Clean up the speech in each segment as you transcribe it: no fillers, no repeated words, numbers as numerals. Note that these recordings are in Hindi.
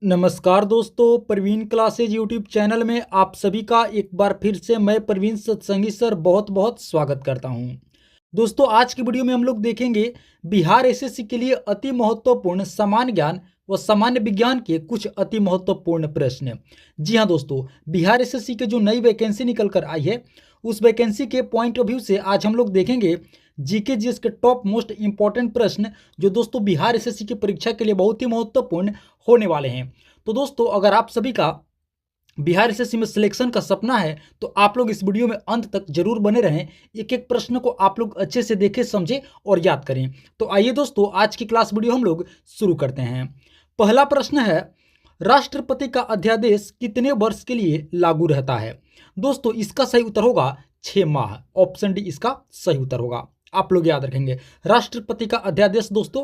नमस्कार दोस्तों, प्रवीण क्लासेज यूट्यूब चैनल में आप सभी का एक बार फिर से मैं प्रवीण सत्संगी सर बहुत बहुत स्वागत करता हूं। दोस्तों, आज की वीडियो में हम लोग देखेंगे बिहार एसएससी के लिए अति महत्वपूर्ण सामान्य ज्ञान व सामान्य विज्ञान के कुछ अति महत्वपूर्ण प्रश्न। जी हाँ दोस्तों, बिहार एसएससी के जो नई वैकेंसी निकल कर आई है उस वैकेंसी के पॉइंट ऑफ व्यू से आज हम लोग देखेंगे जीके जीएस के टॉप मोस्ट इंपॉर्टेंट प्रश्न जो दोस्तों बिहार एसएससी की परीक्षा के लिए बहुत ही महत्वपूर्ण होने वाले हैं। तो दोस्तों, अगर आप सभी का बिहार एसएससी में सिलेक्शन का सपना है तो आप लोग इस वीडियो में अंत तक जरूर बने रहें। एक एक प्रश्न को आप लोग अच्छे से देखें, समझें और याद करें। तो आइए दोस्तों, आज की क्लास वीडियो हम लोग शुरू करते हैं। पहला प्रश्न है, राष्ट्रपति का अध्यादेश कितने वर्ष के लिए लागू रहता है? दोस्तों, इसका सही उत्तर होगा 6 माह। ऑप्शन डी इसका सही उत्तर होगा। आप लोग याद रखेंगे, राष्ट्रपति का अध्यादेश दोस्तों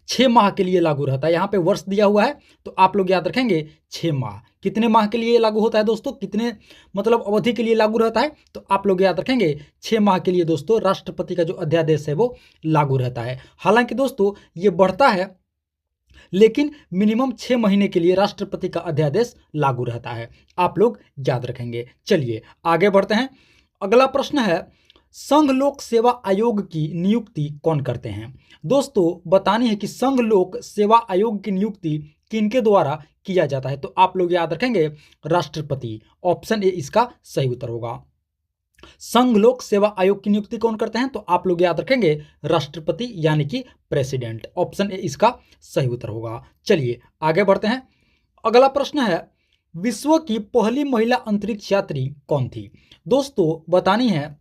6 माह के लिए लागू रहता है। यहाँ पे वर्ष दिया हुआ है तो आप लोग याद रखेंगे 6 माह। कितने माह के लिए लागू होता है दोस्तों, कितने मतलब अवधि के लिए लागू रहता है, तो आप लोग याद रखेंगे 6 माह के लिए दोस्तों राष्ट्रपति का जो अध्यादेश है वो लागू रहता है। हालांकि दोस्तों ये बढ़ता है, लेकिन मिनिमम 6 महीने के लिए राष्ट्रपति का अध्यादेश लागू रहता है। आप लोग याद रखेंगे। चलिए आगे बढ़ते हैं। अगला प्रश्न है, संघ लोक सेवा आयोग की नियुक्ति कौन करते हैं? दोस्तों, बतानी है कि संघ लोक सेवा आयोग की नियुक्ति किनके द्वारा किया जाता है, तो आप लोग याद रखेंगे राष्ट्रपति। ऑप्शन ए इसका सही उत्तर होगा। संघ लोक सेवा आयोग की नियुक्ति कौन करते हैं, तो आप लोग याद रखेंगे राष्ट्रपति यानी कि प्रेसिडेंट। ऑप्शन ए इसका सही उत्तर होगा। चलिए आगे बढ़ते हैं। अगला प्रश्न है, विश्व की पहली महिला अंतरिक्ष यात्री कौन थी? दोस्तों, बतानी है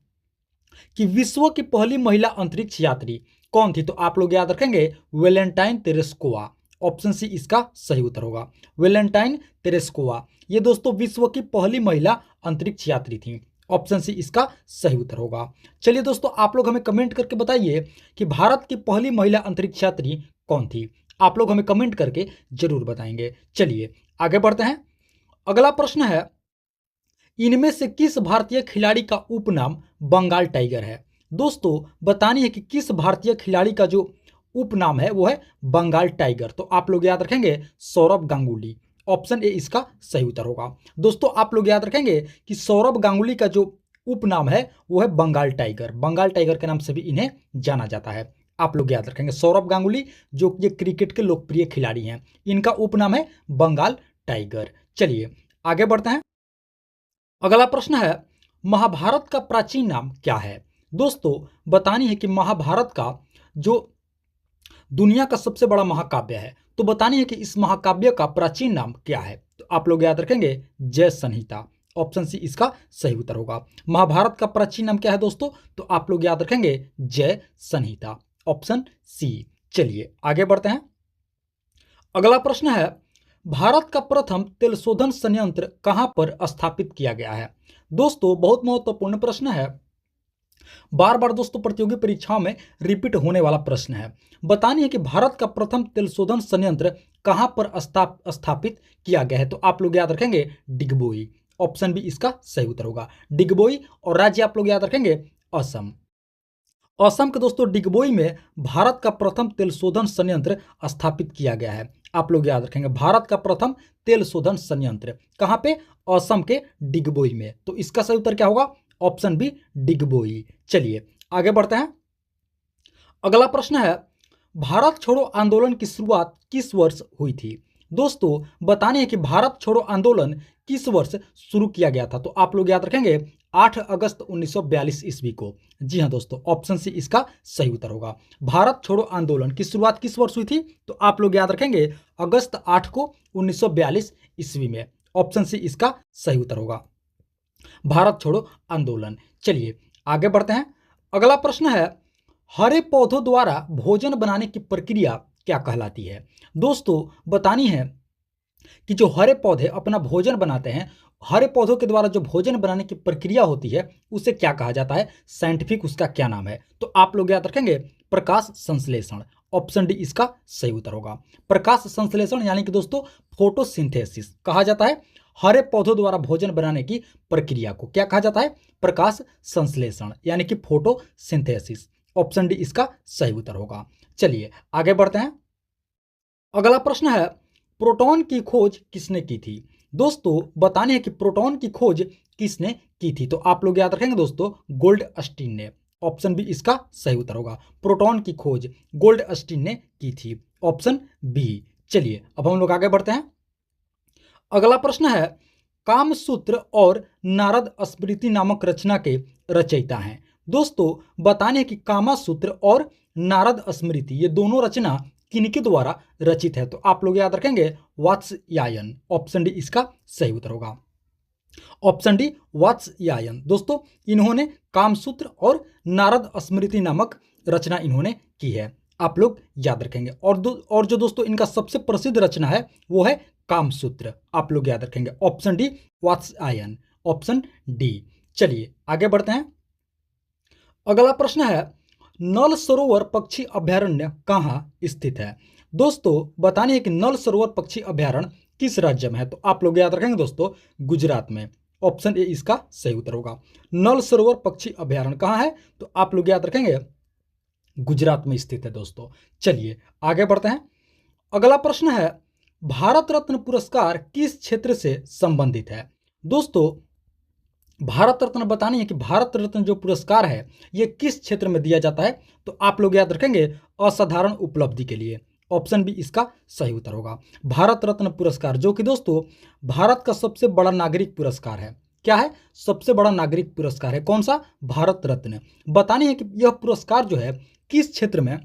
कि विश्व की पहली महिला अंतरिक्ष यात्री कौन थी, तो आप लोग याद रखेंगे वेलेंटाइन तेरेस्कोवा। ऑप्शन सी इसका सही उत्तर होगा। वेलेंटाइन तेरेस्कोवा ये दोस्तों विश्व की पहली महिला अंतरिक्ष यात्री थी। ऑप्शन सी इसका सही उत्तर होगा। चलिए दोस्तों, आप लोग हमें कमेंट करके बताइए कि भारत की पहली महिला अंतरिक्ष यात्री कौन थी। आप लोग हमें कमेंट करके जरूर बताएंगे। चलिए आगे बढ़ते हैं। अगला प्रश्न है, इनमें से किस भारतीय खिलाड़ी का उपनाम बंगाल टाइगर है? दोस्तों, बतानी है कि किस भारतीय खिलाड़ी का जो उपनाम है वो है बंगाल टाइगर, तो आप लोग याद रखेंगे सौरव गांगुली। ऑप्शन ए इसका सही उत्तर होगा। दोस्तों, आप लोग याद रखेंगे कि सौरव गांगुली का जो उपनाम है वो है बंगाल टाइगर। बंगाल टाइगर के नाम से भी इन्हें जाना जाता है। आप लोग याद रखेंगे सौरव गांगुली जो ये क्रिकेट के लोकप्रिय खिलाड़ी हैं, इनका उपनाम है बंगाल टाइगर। चलिए आगे बढ़ते हैं। अगला प्रश्न है, महाभारत का प्राचीन नाम क्या है? दोस्तों, बतानी है कि महाभारत का जो दुनिया का सबसे बड़ा महाकाव्य है, तो बतानी है कि इस महाकाव्य का प्राचीन नाम क्या है, तो आप लोग याद रखेंगे जय संहिता। ऑप्शन सी इसका सही उत्तर होगा। महाभारत का प्राचीन नाम क्या है दोस्तों, तो आप लोग याद रखेंगे जय संहिता। Option C. चलिए आगे बढ़ते हैं। अगला प्रश्न है, भारत का प्रथम तेल शोधन संयंत्र कहां पर स्थापित किया गया है? दोस्तों, बहुत महत्वपूर्ण प्रश्न है, बार बार दोस्तों प्रतियोगी परीक्षाओं में रिपीट होने वाला प्रश्न है। बतानी है कि भारत का प्रथम तेल शोधन संयंत्र कहां पर स्थापित किया गया है, तो आप लोग याद रखेंगे डिगबोई। ऑप्शन बी इसका सही उत्तर होगा, डिगबोई। और राज्य आप लोग याद रखेंगे असम। असम के दोस्तों डिगबोई में भारत का प्रथम तेल शोधन संयंत्र स्थापित किया गया है। आप लोग याद रखेंगे भारत का प्रथम तेल शोधन संयंत्र कहां पे? असम के डिगबोई में। तो इसका सही उत्तर क्या होगा? Option B Digboi. चलिए आगे बढ़ते हैं। अगला प्रश्न है, भारत छोड़ो आंदोलन की शुरुआत किस वर्ष हुई थी? दोस्तों, बताने है कि भारत छोड़ो आंदोलन किस वर्ष शुरू किया गया था, तो आप लोग याद रखेंगे 8 अगस्त 1942 ईस्वी को। जी हाँ दोस्तों, ऑप्शन सी इसका सही उत्तर होगा। भारत छोड़ो आंदोलन की शुरुआत किस वर्ष हुई थी, तो आप लोग याद रखेंगे अगस्त 8 को 1942 ईस्वी में। ऑप्शन सी इसका सही उत्तर होगा, भारत छोड़ो आंदोलन। चलिए आगे बढ़ते हैं। अगला प्रश्न है, हरे पौधों द्वारा भोजन बनाने की प्रक्रिया क्या कहलाती है? दोस्तों, बतानी है कि जो हरे पौधे अपना भोजन बनाते हैं, हरे पौधों के द्वारा जो भोजन बनाने की प्रक्रिया होती है उसे क्या कहा जाता है? साइंटिफिक उसका क्या नाम है, तो आप लोग याद रखेंगे प्रकाश संश्लेषण। ऑप्शन डी इसका सही उत्तर होगा। प्रकाश संश्लेषण यानी कि दोस्तों फोटोसिंथेसिस कहा जाता है। हरे पौधों द्वारा भोजन बनाने की प्रक्रिया को क्या कहा जाता है? प्रकाश संश्लेषण यानी कि फोटोसिंथेसिस। ऑप्शन डी इसका सही उत्तर होगा। चलिए आगे बढ़ते हैं। अगला प्रश्न है, प्रोटॉन की खोज किसने की थी? दोस्तों बताने हैं कि प्रोटॉन की खोज किसने की थी, तो आप लोग याद रखेंगे दोस्तों गोल्डस्टीन ने। ऑप्शन बी इसका सही उत्तर होगा। प्रोटॉन की खोज गोल्डस्टीन ने की थी, ऑप्शन बी। चलिए अब हम लोग आगे बढ़ते हैं। अगला प्रश्न है, कामसूत्र और नारद स्मृति नामक रचना के रचयिता हैं। दोस्तों बताने हैं कि कामसूत्र और नारद स्मृति ये दोनों रचना किनके द्वारा रचित है, तो आप लोग याद रखेंगे वात्स्यायन। ऑप्शन डी इसका सही उत्तर होगा। Option D Vatsyayan. दोस्तों इन्होंने कामसूत्र और नारद स्मृति नामक रचना इन्होंने की है, आप लोग याद रखेंगे। और जो दोस्तों इनका सबसे प्रसिद्ध रचना है वो है कामसूत्र, आप लोग याद रखेंगे। Option D Vatsyayan, option D. चलिए आगे बढ़ते हैं। अगला प्रश्न है, नल सरोवर पक्षी अभयारण्य कहाँ स्थित है? दोस्तों बताने है कि नल सरोवर पक्षी अभयारण्य किस राज्य में है, तो आप लोग याद रखेंगे दोस्तों गुजरात में। ऑप्शन ए इसका सही उत्तर होगा। नल सरोवर पक्षी अभयारण्य कहाँ है, तो आप लोग याद रखेंगे गुजरात में स्थित है दोस्तों। चलिए आगे बढ़ते हैं। अगला प्रश्न है, भारत रत्न पुरस्कार किस क्षेत्र से संबंधित है? दोस्तों भारत रत्न बतानी है कि भारत रत्न जो पुरस्कार है ये किस क्षेत्र में दिया जाता है, तो आप लोग याद रखेंगे असाधारण उपलब्धि के लिए। ऑप्शन बी इसका सही उत्तर होगा। भारत रत्न पुरस्कार जो कि दोस्तों भारत का सबसे बड़ा नागरिक पुरस्कार है। क्या है? सबसे बड़ा नागरिक पुरस्कार है। कौन सा? भारत रत्न। बतानी है कि यह पुरस्कार जो है किस क्षेत्र में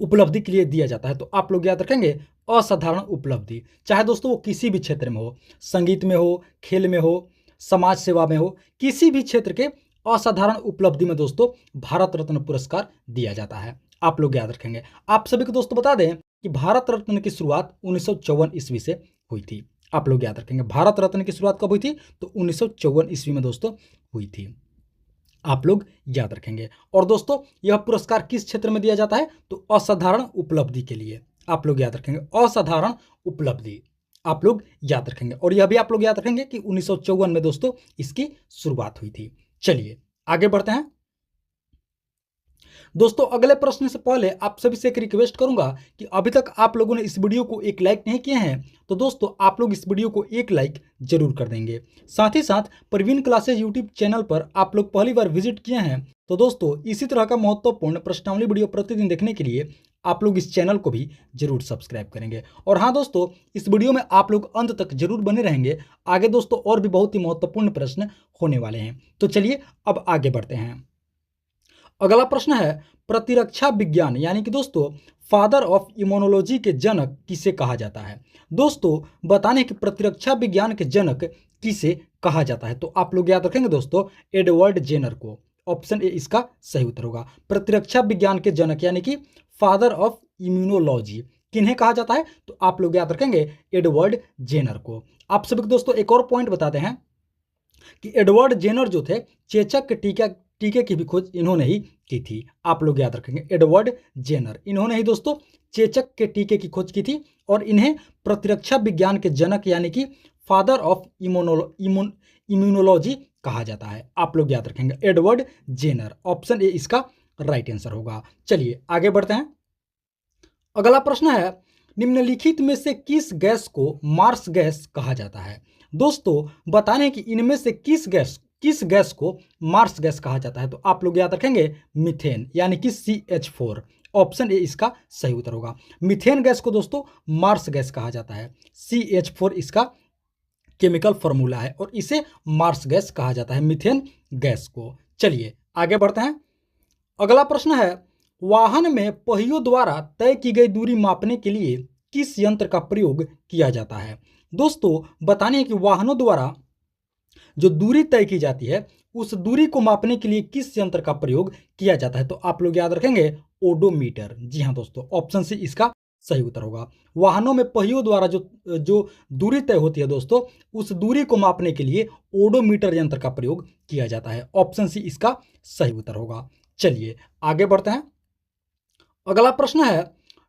उपलब्धि के लिए दिया जाता है, तो आप लोग याद रखेंगे असाधारण उपलब्धि। चाहे दोस्तों वो किसी भी क्षेत्र में हो, संगीत में हो, खेल में हो, समाज सेवा में हो, किसी भी क्षेत्र के असाधारण उपलब्धि में दोस्तों भारत रत्न पुरस्कार दिया जाता है, आप लोग याद रखेंगे। आप सभी को दोस्तों बता दें कि भारत रत्न की शुरुआत 1954 ईस्वी से हुई थी, आप लोग याद रखेंगे। भारत रत्न की शुरुआत कब हुई थी? तो 1954 ईस्वी में दोस्तों हुई थी, आप लोग याद रखेंगे। और दोस्तों यह पुरस्कार किस क्षेत्र में दिया जाता है? तो असाधारण उपलब्धि के लिए, आप लोग याद रखेंगे असाधारण उपलब्धि, आप लोग याद रखेंगे। और यह भी आप लोग याद रखेंगे कि 1954 में दोस्तों इसकी शुरुआत हुई थी। चलिए आगे बढ़ते हैं। दोस्तों अगले प्रश्न से पहले आप सभी से एक रिक्वेस्ट करूंगा कि अभी तक आप लोगों ने इस वीडियो को एक लाइक नहीं किए हैं, तो दोस्तों आप लोग इस वीडियो को एक लाइक जरूर कर देंगे। साथ ही साथ प्रवीण क्लासेज यूट्यूब चैनल पर आप लोग पहली बार विजिट किए हैं, तो दोस्तों इसी तरह का महत्वपूर्ण प्रश्नावली वीडियो प्रतिदिन देखने के लिए आप लोग इस चैनल को भी जरूर सब्सक्राइब करेंगे। और हाँ दोस्तों, इस वीडियो में आप लोग अंत तक जरूर बने रहेंगे, आगे दोस्तों और भी बहुत ही महत्वपूर्ण प्रश्न होने वाले हैं। तो चलिए अब आगे बढ़ते हैं। अगला प्रश्न है, प्रतिरक्षा विज्ञान यानी कि दोस्तों फादर ऑफ इम्यूनोलॉजी के जनक किसे कहा जाता है? दोस्तों बताने कि प्रतिरक्षा विज्ञान के जनक किसे कहा जाता है, तो आप लोग याद रखेंगे दोस्तों एडवर्ड जेनर को। ऑप्शन ए इसका सही उत्तर होगा। प्रतिरक्षा विज्ञान के जनक यानी कि फादर ऑफ इम्यूनोलॉजी किन्हें कहा जाता है, तो आप लोग याद रखेंगे एडवर्ड जेनर को। आप सभी को दोस्तों एक और पॉइंट बताते हैं कि एडवर्ड जेनर जो थे चेचक के टीके की भी खोज इन्होंने ही की थी, आप लोग याद रखेंगे एडवर्ड जेनर, इन्होंने ही दोस्तों चेचक के टीके की खोज की थी। और इन्हें प्रतिरक्षा विज्ञान के जनक यानी कि फादर ऑफ इम्यूनोलॉजी कहा जाता है, आप लोग याद रखेंगे एडवर्ड जेनर। ऑप्शन ए इसका राइट आंसर होगा। चलिए आगे बढ़ते हैं। अगला प्रश्न है, निम्नलिखित में से किस गैस को मार्स गैस कहा जाता है? दोस्तों बताने कि इनमें से किस गैस को मार्स गैस कहा जाता है, तो आप लोग याद रखेंगे मीथेन यानी कि CH4। ऑप्शन ए इसका सही उत्तर होगा। मीथेन गैस को दोस्तों मार्स गैस कहा जाता है, CH4 इसका केमिकल फॉर्मूला है और इसे मार्स गैस कहा जाता है, मीथेन गैस को। चलिए आगे बढ़ते हैं। अगला प्रश्न है, वाहन में पहियों द्वारा तय की गई दूरी मापने के लिए किस यंत्र का प्रयोग किया जाता है? दोस्तों बताने कि वाहनों द्वारा जो दूरी तय की जाती है उस दूरी को मापने के लिए किस यंत्र का प्रयोग किया जाता है, तो आप लोग याद रखेंगे ओडोमीटर। जी हाँ दोस्तों, ऑप्शन सी इसका सही उत्तर होगा। वाहनों में पहियों द्वारा जो दूरी तय होती है दोस्तों, उस दूरी को मापने के लिए ओडोमीटर यंत्र का प्रयोग किया जाता है। ऑप्शन सी इसका सही उत्तर होगा। चलिए आगे बढ़ते हैं। अगला प्रश्न है,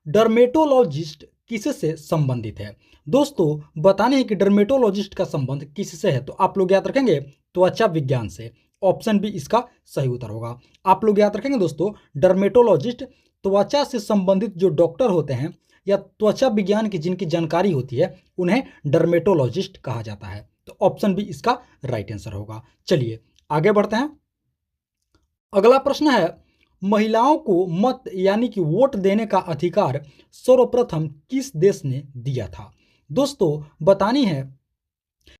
डर्मेटोलॉजिस्ट किससे संबंधित है? दोस्तों बताने हैं कि डर्मेटोलॉजिस्ट का संबंध किससे है, तो आप लोग याद रखेंगे त्वचा विज्ञान से। ऑप्शन बी इसका सही उत्तर होगा। आप लोग याद रखेंगे दोस्तों डर्मेटोलॉजिस्ट त्वचा से संबंधित जो डॉक्टर होते हैं या त्वचा विज्ञान की जिनकी जानकारी होती है उन्हें डर्मेटोलॉजिस्ट कहा जाता है। तो ऑप्शन बी इसका राइट आंसर होगा। चलिए आगे बढ़ते हैं। अगला प्रश्न है, महिलाओं को मत यानी कि वोट देने का अधिकार सर्वप्रथम किस देश ने दिया था? दोस्तों बतानी है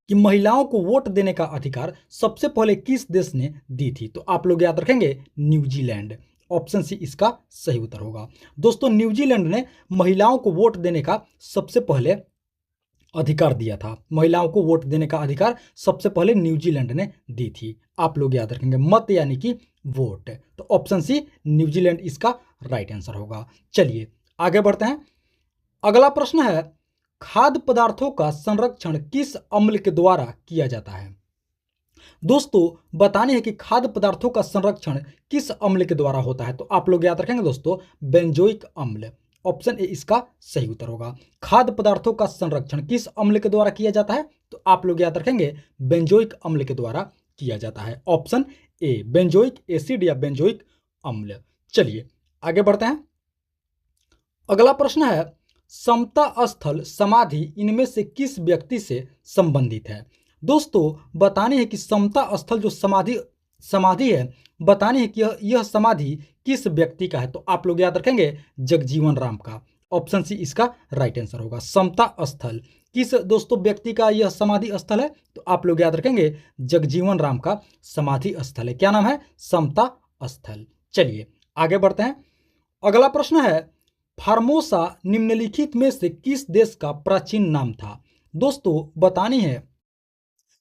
कि महिलाओं को वोट देने का अधिकार सबसे पहले किस देश ने दी थी? तो आप लोग याद रखेंगे न्यूजीलैंड। ऑप्शन सी इसका सही उत्तर होगा। दोस्तों न्यूजीलैंड ने महिलाओं को वोट देने का सबसे पहले अधिकार दिया था। महिलाओं को वोट देने का अधिकार सबसे पहले न्यूजीलैंड ने दी थी। आप लोग याद रखेंगे मत यानी कि वोट। तो ऑप्शन सी न्यूजीलैंड इसका राइट आंसर होगा। चलिए आगे बढ़ते हैं। अगला प्रश्न है, खाद्य पदार्थों का संरक्षण किस अम्ल के द्वारा किया जाता है? दोस्तों बताने है कि खाद्य पदार्थों का संरक्षण किस अम्ल के द्वारा होता है? तो आप लोग याद रखेंगे दोस्तों बेंजोइक अम्ल। ऑप्शन ए इसका सही उत्तर होगा। खाद्य पदार्थों का संरक्षण किस अम्ल के द्वारा किया जाता है? तो आप लोग याद रखेंगे बेंजोइक अम्ल के द्वारा किया जाता है। ऑप्शन ए बेंजोइक एसिड या बेंजोइक अम्ल। चलिए आगे बढ़ते हैं। अगला प्रश्न है, समता स्थल समाधि इनमें से किस व्यक्ति से संबंधित है? दोस्तों बताने है कि समता स्थल जो समाधि समाधि है, बताने है कि यह समाधि किस व्यक्ति का है? तो आप लोग याद रखेंगे जगजीवन राम का। ऑप्शन सी इसका राइट आंसर होगा। समता स्थल किस दोस्तों व्यक्ति का यह समाधि स्थल है? तो आप लोग याद रखेंगे जगजीवन राम का समाधि स्थल है। क्या नाम है? समता स्थल। चलिए आगे बढ़ते हैं। अगला प्रश्न है, फार्मोसा निम्नलिखित में से किस देश का प्राचीन नाम था? दोस्तों बतानी है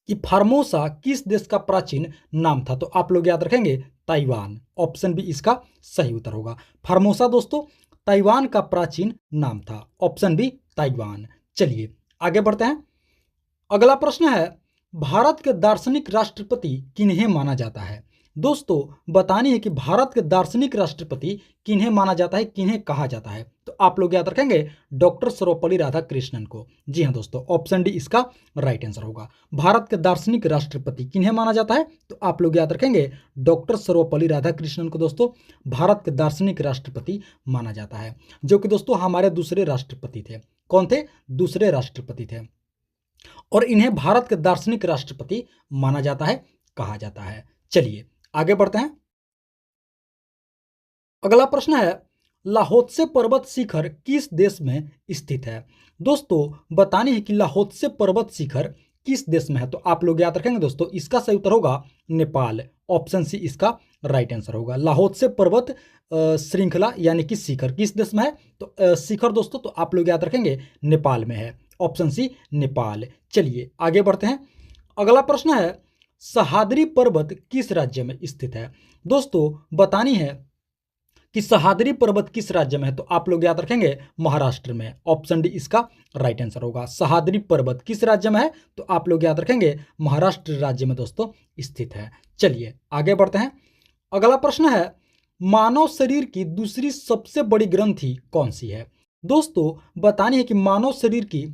कि फार्मोसा किस देश का प्राचीन नाम था? तो आप लोग याद रखेंगे ताइवान। ऑप्शन बी इसका सही उत्तर होगा। फार्मोसा दोस्तों ताइवान का प्राचीन नाम था। Option B Taiwan. चलिए आगे बढ़ते हैं। अगला प्रश्न है, भारत के दार्शनिक राष्ट्रपति किन्हें माना जाता है? दोस्तों बतानी है कि भारत के दार्शनिक राष्ट्रपति किन्हें माना जाता है, किन्हें कहा जाता है? तो आप लोग याद रखेंगे डॉक्टर सर्वपल्ली राधाकृष्णन को। जी हाँ दोस्तों ऑप्शन डी इसका राइट आंसर होगा। भारत के दार्शनिक राष्ट्रपति किन्हें माना जाता है? तो आप लोग याद रखेंगे डॉक्टर सर्वपल्ली राधाकृष्णन को दोस्तों भारत के दार्शनिक राष्ट्रपति माना जाता है, जो कि दोस्तों हमारे दूसरे राष्ट्रपति थे। कौन थे? दूसरे राष्ट्रपति थे, और इन्हें भारत के दार्शनिक राष्ट्रपति माना जाता है, कहा जाता है। चलिए आगे बढ़ते हैं। अगला प्रश्न है, लाहोत्से पर्वत शिखर किस देश में स्थित है? दोस्तों बतानी है कि लाहोत्से पर्वत शिखर किस देश में है? तो आप लोग याद रखेंगे दोस्तों इसका सही उत्तर होगा नेपाल। ऑप्शन सी इसका राइट आंसर होगा। लाहोत्से पर्वत श्रृंखला यानी कि शिखर किस देश में है? तो शिखर दोस्तों तो आप लोग याद रखेंगे नेपाल में है। Option C Nepal. चलिए आगे बढ़ते हैं। अगला प्रश्न है, सह्याद्री पर्वत किस राज्य में स्थित है? दोस्तों बतानी है कि सह्याद्री पर्वत किस राज्य में है? तो आप लोग याद रखेंगे महाराष्ट्र में। ऑप्शन डी इसका राइट आंसर होगा। सह्याद्री पर्वत किस राज्य में है? तो आप लोग याद रखेंगे महाराष्ट्र राज्य में दोस्तों स्थित है। चलिए आगे बढ़ते हैं। अगला प्रश्न है, मानव शरीर की दूसरी सबसे बड़ी ग्रंथि कौन सी है? दोस्तों बतानी है कि मानव शरीर की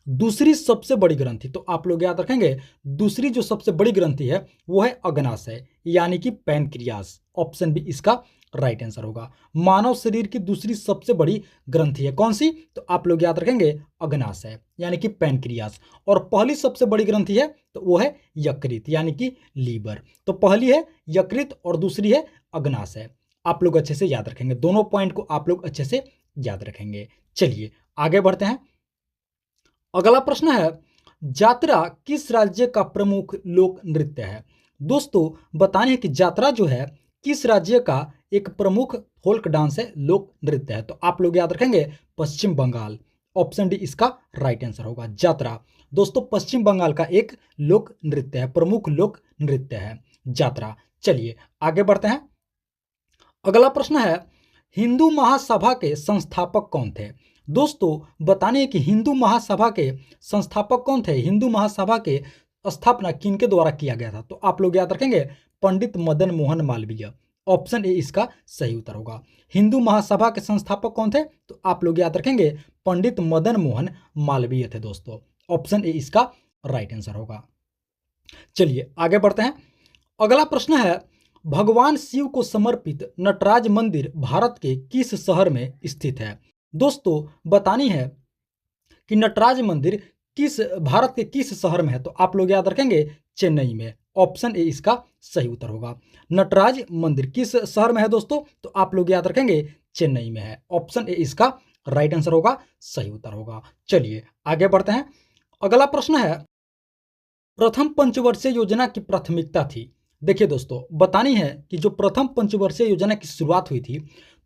दूसरी सबसे बड़ी ग्रंथि, तो आप लोग याद रखेंगे दूसरी जो सबसे बड़ी ग्रंथि है वो है अग्नाशय यानी कि पैनक्रियास। ऑप्शन बी इसका राइट आंसर होगा। मानव शरीर की दूसरी सबसे बड़ी ग्रंथि है कौन सी? तो आप लोग याद रखेंगे अग्नाशय यानी कि पैनक्रियास। और पहली सबसे बड़ी ग्रंथि है तो वो है यकृत यानी कि लीवर। तो पहली है यकृत और दूसरी है अग्नाशय। आप लोग अच्छे से याद रखेंगे, दोनों पॉइंट को आप लोग अच्छे से याद रखेंगे। चलिए आगे बढ़ते हैं। अगला प्रश्न है, जात्रा किस राज्य का प्रमुख लोक नृत्य है? दोस्तों बताने है कि जात्रा जो है किस राज्य का एक प्रमुख फोल्क डांस है, लोक नृत्य है? तो आप लोग याद रखेंगे पश्चिम बंगाल। ऑप्शन डी इसका राइट आंसर होगा। जात्रा दोस्तों पश्चिम बंगाल का एक लोक नृत्य है, प्रमुख लोक नृत्य है जात्रा। चलिए आगे बढ़ते हैं। अगला प्रश्न है, हिंदू महासभा के संस्थापक कौन थे? दोस्तों बताने है कि हिंदू महासभा के संस्थापक कौन थे? हिंदू महासभा के स्थापना किनके द्वारा किया गया था? तो आप लोग याद रखेंगे पंडित मदन मोहन मालवीय। ऑप्शन ए इसका सही उत्तर होगा। हिंदू महासभा के संस्थापक कौन थे? तो आप लोग याद रखेंगे पंडित मदन मोहन मालवीय थे दोस्तों। ऑप्शन ए इसका राइट आंसर होगा। चलिए आगे बढ़ते हैं। अगला प्रश्न है, भगवान शिव को समर्पित नटराज मंदिर भारत के किस शहर में स्थित है? दोस्तों बतानी है कि नटराज मंदिर किस भारत के किस शहर में है, तो आप लोग याद रखेंगे चेन्नई में। ऑप्शन ए इसका सही उत्तर होगा। नटराज मंदिर किस शहर में है दोस्तों, तो आप लोग याद रखेंगे चेन्नई में है। ऑप्शन ए इसका राइट आंसर होगा, सही उत्तर होगा। चलिए आगे बढ़ते हैं। अगला प्रश्न है, प्रथम पंचवर्षीय योजना की प्राथमिकता थी। देखिए दोस्तों बतानी है कि जो प्रथम पंचवर्षीय योजना की शुरुआत हुई थी,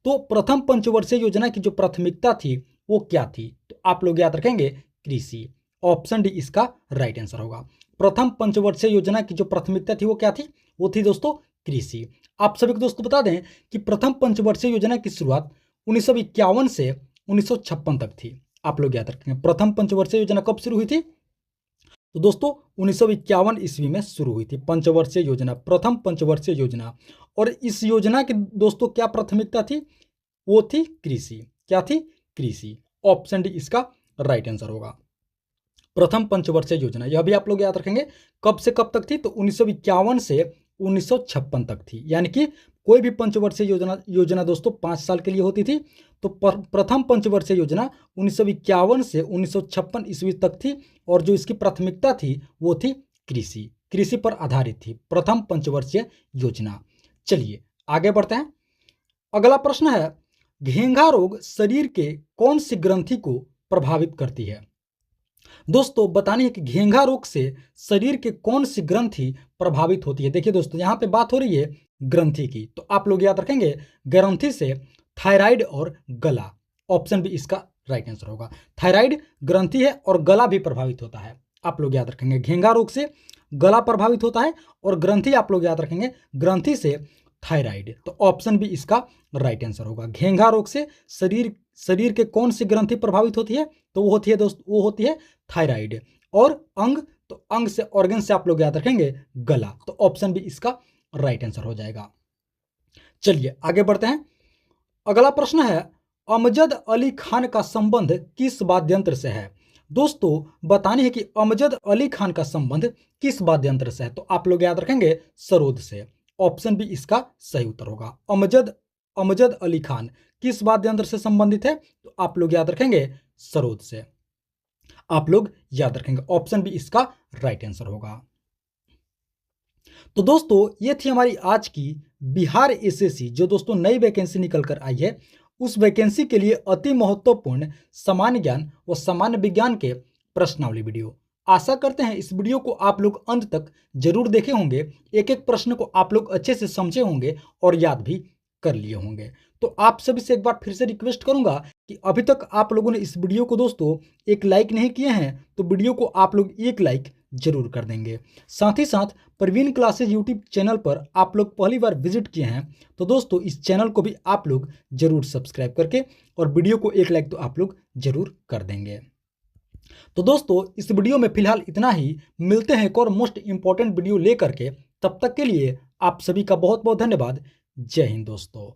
तो प्रथम पंचवर्षीय योजना की जो प्राथमिकता थी वो क्या थी, तो आप लोग याद रखेंगे कृषि। ऑप्शन डी इसका राइट आंसर होगा। प्रथम पंचवर्षीय योजना की जो प्राथमिकता थी वो क्या थी, वो थी दोस्तों कृषि। आप सभी को दोस्तों बता दें कि प्रथम पंचवर्षीय योजना की शुरुआत 1951 से 1956 तक थी। आप लोग याद रखेंगे प्रथम पंचवर्षीय योजना कब शुरू हुई थी, तो दोस्तों 1951 ईस्वी में शुरू हुई थी पंचवर्षीय योजना, प्रथम पंचवर्षीय योजना। और इस योजना की दोस्तों क्या प्राथमिकता थी, वो थी कृषि। क्या थी, कृषि। ऑप्शन डी इसका राइट आंसर होगा। प्रथम पंचवर्षीय योजना, यह भी आप लोग याद रखेंगे कब से कब तक थी, तो 1951 से 1956 तक थी। यानी कि कोई भी पंचवर्षीय योजना दोस्तों 5 साल के लिए होती थी। तो प्रथम पंचवर्षीय योजना 1951 से 1956 ईस्वी तक थी। और जो इसकी प्राथमिकता थी वो थी कृषि, कृषि पर आधारित थी प्रथम पंचवर्षीय योजना। चलिए आगे बढ़ते हैं। अगला प्रश्न है, घेंघा रोग शरीर के कौन सी ग्रंथि को प्रभावित करती है। दोस्तों बतानी है कि घेंघा रोग से शरीर के कौन सी ग्रंथि प्रभावित होती है। देखिए दोस्तों यहाँ पे बात हो रही है ग्रंथि की, तो आप लोग याद रखेंगे ग्रंथि से थायराइड और गला। ऑप्शन बी इसका राइट आंसर होगा। थायराइड ग्रंथि है और गला भी प्रभावित होता है। आप लोग याद रखेंगे घेंघा रोग से गला प्रभावित होता है और ग्रंथि आप लोग याद रखेंगे ग्रंथि से थायराइड। तो ऑप्शन बी इसका राइट आंसर होगा। घेंघा रोग से शरीर के कौन सी ग्रंथि प्रभावित होती है, तो वो होती है दोस्त, वो होती है थायराइड। और अंग, तो अंग से ऑर्गन से आप लोग याद रखेंगे गला। तो ऑप्शन बी इसका राइट आंसर हो जाएगा। चलिए आगे बढ़ते हैं। अगला प्रश्न है, अमजद अली खान का संबंध किस वाद्यंत्र से है। दोस्तों बतानी है कि अमजद अली खान का संबंध किस वाद्यंत्र से है, तो आप लोग याद रखेंगे सरोद से। ऑप्शन बी इसका सही उत्तर होगा। अमजद अली खान किस वाद्यंत्र से संबंधित है, तो आप लोग याद रखेंगे सरोद से। आप लोग याद रखेंगे ऑप्शन बी इसका राइट आंसर होगा। तो दोस्तों ये थी हमारी आज की बिहार एसएससी जो दोस्तों नई वैकेंसी निकल कर आई है, उस वैकेंसी के लिए अति महत्वपूर्ण सामान्य ज्ञान व सामान्य विज्ञान के प्रश्नावली वीडियो। आशा करते हैं इस वीडियो को आप लोग अंत तक जरूर देखे होंगे, एक एक प्रश्न को आप लोग अच्छे से समझे होंगे और याद भी कर लिए होंगे। तो आप सभी से एक बार फिर से रिक्वेस्ट करूंगा कि अभी तक आप लोगों ने इस वीडियो को दोस्तों एक लाइक नहीं किए हैं, तो वीडियो को आप लोग एक लाइक जरूर कर देंगे। साथ ही साथ प्रवीण क्लासेज यूट्यूब चैनल पर आप लोग पहली बार विजिट किए हैं, तो दोस्तों इस चैनल को भी आप लोग जरूर सब्सक्राइब करके और वीडियो को एक लाइक तो आप लोग जरूर कर देंगे। तो दोस्तों इस वीडियो में फिलहाल इतना ही, मिलते हैं एक और मोस्ट इंपॉर्टेंट वीडियो लेकर के। तब तक के लिए आप सभी का बहुत बहुत धन्यवाद। जय हिंद दोस्तों।